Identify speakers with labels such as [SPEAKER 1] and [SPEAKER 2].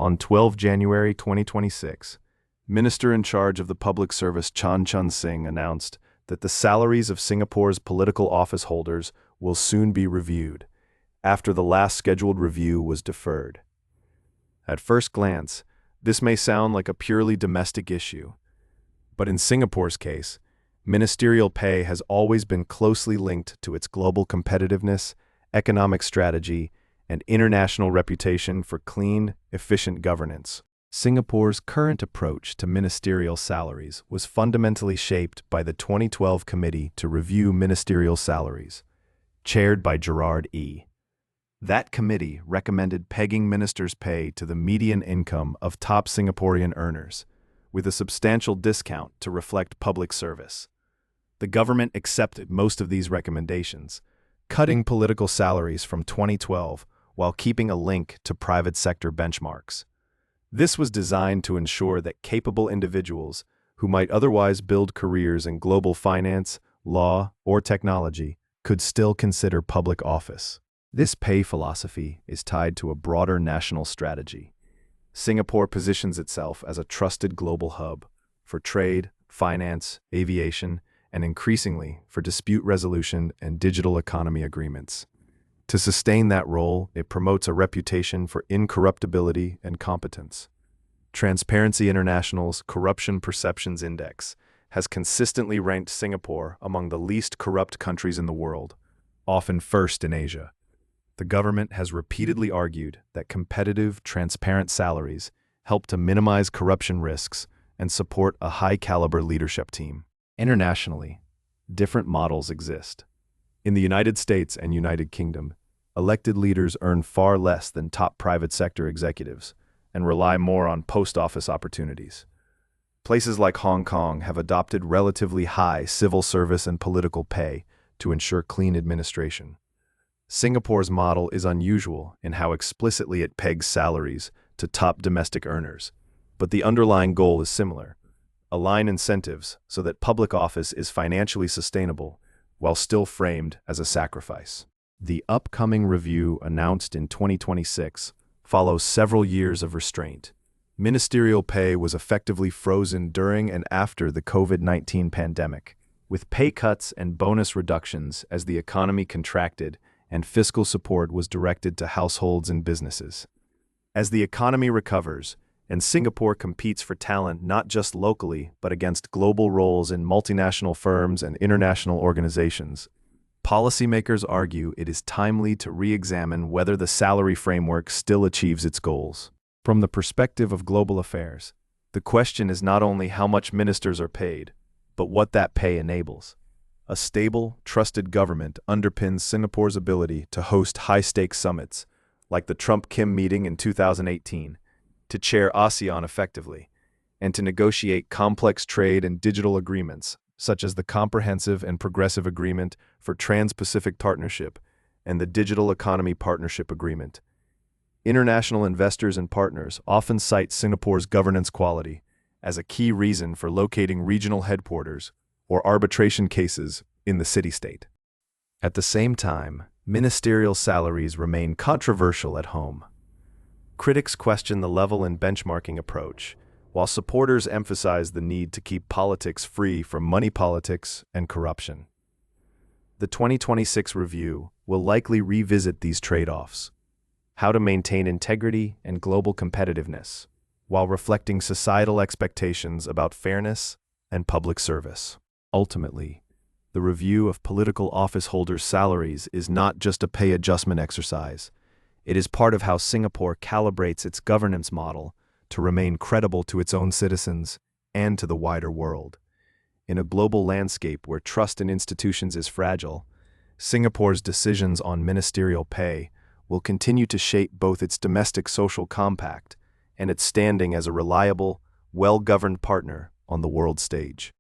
[SPEAKER 1] On 12 January 2026, Minister in charge of the Public Service Chun announced that the salaries of Singapore's political office holders will soon be reviewed, after the last scheduled review was deferred. At first glance, this may sound like a purely domestic issue, but in Singapore's case, ministerial pay has always been closely linked to its global competitiveness, economic strategy, and international reputation for clean, efficient governance. Singapore's current approach to ministerial salaries was fundamentally shaped by the 2012 Committee to Review Ministerial Salaries, chaired by Gerard Ee. That committee recommended pegging ministers' pay to the median income of top Singaporean earners, with a substantial discount to reflect public service. The government accepted most of these recommendations, cutting political salaries from 2012 while keeping a link to private sector benchmarks. This was designed to ensure that capable individuals who might otherwise build careers in global finance, law, or technology could still consider public office. This pay philosophy is tied to a broader national strategy. Singapore positions itself as a trusted global hub for trade, finance, aviation, and increasingly for dispute resolution and digital economy agreements. To sustain that role, it promotes a reputation for incorruptibility and competence. Transparency International's Corruption Perceptions Index has consistently ranked Singapore among the least corrupt countries in the world, often first in Asia. The government has repeatedly argued that competitive, transparent salaries help to minimize corruption risks and support a high-caliber leadership team. Internationally, different models exist. In the United States and United Kingdom, elected leaders earn far less than top private sector executives and rely more on post office opportunities. Places like Hong Kong have adopted relatively high civil service and political pay to ensure clean administration. Singapore's model is unusual in how explicitly it pegs salaries to top domestic earners, but the underlying goal is similar: align incentives so that public office is financially sustainable while still framed as a sacrifice. The upcoming review, announced in 2026, follows several years of restraint. Ministerial pay was effectively frozen during and after the COVID-19 pandemic, with pay cuts and bonus reductions as the economy contracted and fiscal support was directed to households and businesses. As the economy recovers, and Singapore competes for talent not just locally but against global roles in multinational firms and international organizations, policymakers argue it is timely to re-examine whether the salary framework still achieves its goals. From the perspective of global affairs, the question is not only how much ministers are paid, but what that pay enables. A stable, trusted government underpins Singapore's ability to host high-stakes summits, like the Trump-Kim meeting in 2018, to chair ASEAN effectively, and to negotiate complex trade and digital agreements, such as the Comprehensive and Progressive Agreement for Trans-Pacific Partnership and the Digital Economy Partnership Agreement. International investors and partners often cite Singapore's governance quality as a key reason for locating regional headquarters or arbitration cases in the city-state. At the same time, ministerial salaries remain controversial at home. Critics question the level and benchmarking approach, while supporters emphasize the need to keep politics free from money politics and corruption. The 2026 review will likely revisit these trade-offs: how to maintain integrity and global competitiveness, while reflecting societal expectations about fairness and public service. Ultimately, the review of political office holders' salaries is not just a pay adjustment exercise. It is part of how Singapore calibrates its governance model to remain credible to its own citizens and to the wider world. In a global landscape where trust in institutions is fragile, Singapore's decisions on ministerial pay will continue to shape both its domestic social compact and its standing as a reliable, well-governed partner on the world stage.